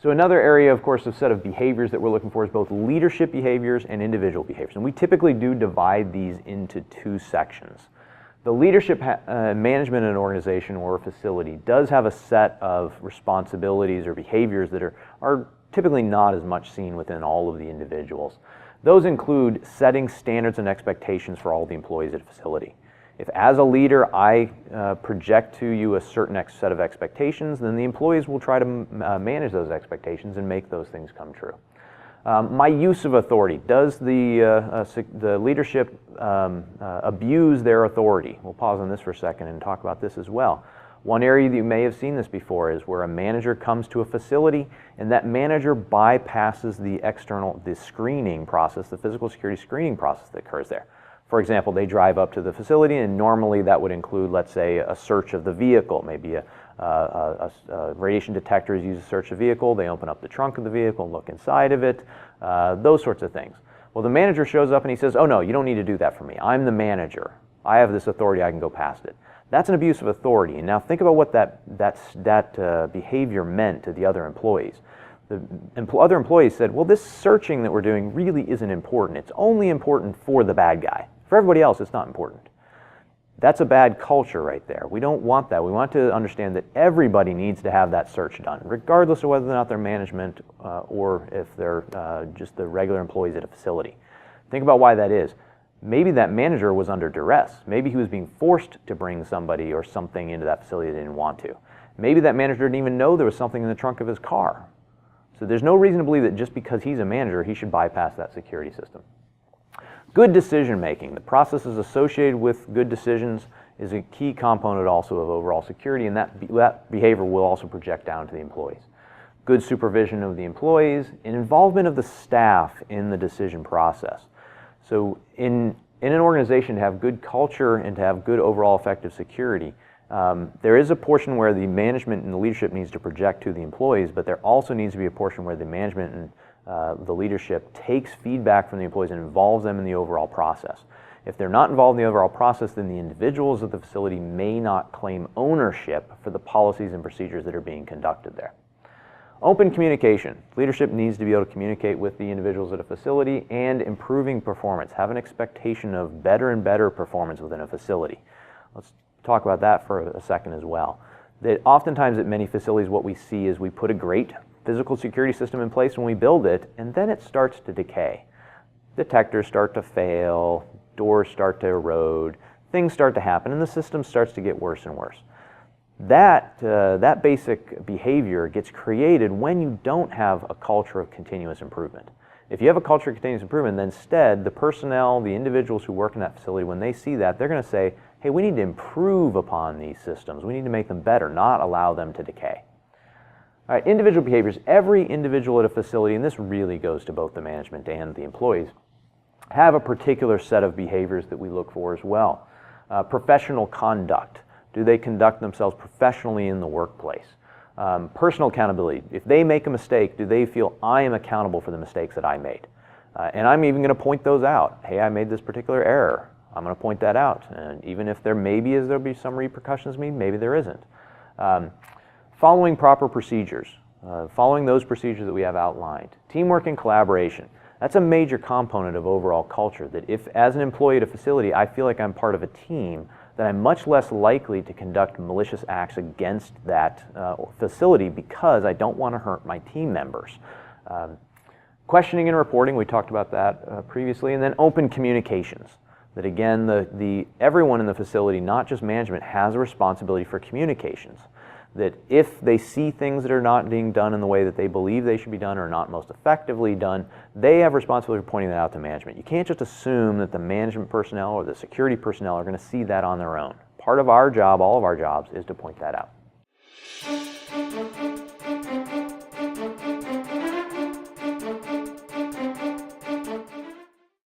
So another area, of course, of set of behaviors that we're looking for is both leadership behaviors and individual behaviors. And we typically do divide these into two sections. The leadership management in an organization or a facility does have a set of responsibilities or behaviors that are typically not as much seen within all of the individuals. Those include setting standards and expectations for all the employees at a facility. If as a leader I project to you a certain set of expectations, then the employees will try to manage those expectations and make those things come true. My use of authority. Does the leadership abuse their authority? We'll pause on this for a second and talk about this as well. One area that you may have seen this before is where a manager comes to a facility and that manager bypasses the screening process, the physical security screening process that occurs there. For example, they drive up to the facility and normally that would include, let's say, a search of the vehicle. Maybe a radiation detector is used to search the vehicle. They open up the trunk of the vehicle and look inside of it, those sorts of things. Well, the manager shows up and he says, oh no, you don't need to do that for me. I'm the manager. I have this authority, I can go past it. That's an abuse of authority. And now think about what that behavior meant to the other employees. The other employees said, well, this searching that we're doing really isn't important. It's only important for the bad guy. For everybody else, it's not important. That's a bad culture right there. We don't want that. We want to understand that everybody needs to have that search done, regardless of whether or not they're management or if they're just the regular employees at a facility. Think about why that is. Maybe that manager was under duress. Maybe he was being forced to bring somebody or something into that facility they didn't want to. Maybe that manager didn't even know there was something in the trunk of his car. So there's no reason to believe that just because he's a manager, he should bypass that security system. Good decision making. The processes associated with good decisions is a key component also of overall security, and that behavior will also project down to the employees. Good supervision of the employees and involvement of the staff in the decision process. So in an organization, to have good culture and to have good overall effective security, there is a portion where the management and the leadership needs to project to the employees, but there also needs to be a portion where the management and the leadership takes feedback from the employees and involves them in the overall process. If they're not involved in the overall process, then the individuals at the facility may not claim ownership for the policies and procedures that are being conducted there. Open communication. Leadership needs to be able to communicate with the individuals at a facility and improving performance. Have an expectation of better and better performance within a facility. Let's talk about that for a second as well. That oftentimes at many facilities what we see is we put a great physical security system in place when we build it, and then it starts to decay. Detectors start to fail, doors start to erode, things start to happen, and the system starts to get worse and worse. That basic behavior gets created when you don't have a culture of continuous improvement. If you have a culture of continuous improvement, then instead the personnel, the individuals who work in that facility, when they see that, they're going to say, hey, we need to improve upon these systems. We need to make them better, not allow them to decay. All right, individual behaviors. Every individual at a facility, and this really goes to both the management and the employees, have a particular set of behaviors that we look for as well. Professional conduct. Do they conduct themselves professionally in the workplace? Personal accountability. If they make a mistake, do they feel I am accountable for the mistakes that I made? And I'm even going to point those out. Hey, I made this particular error. I'm going to point that out. And even if there'll be some repercussions, maybe there isn't. Following proper procedures. Following those procedures that we have outlined. Teamwork and collaboration. That's a major component of overall culture, that if as an employee at a facility I feel like I'm part of a team, then I'm much less likely to conduct malicious acts against that facility because I don't want to hurt my team members. Questioning and reporting, we talked about that previously, and then open communications. That again, everyone in the facility, not just management, has a responsibility for communications. That if they see things that are not being done in the way that they believe they should be done or not most effectively done, they have responsibility for pointing that out to management. You can't just assume that the management personnel or the security personnel are going to see that on their own. Part of our job, all of our jobs, is to point that out.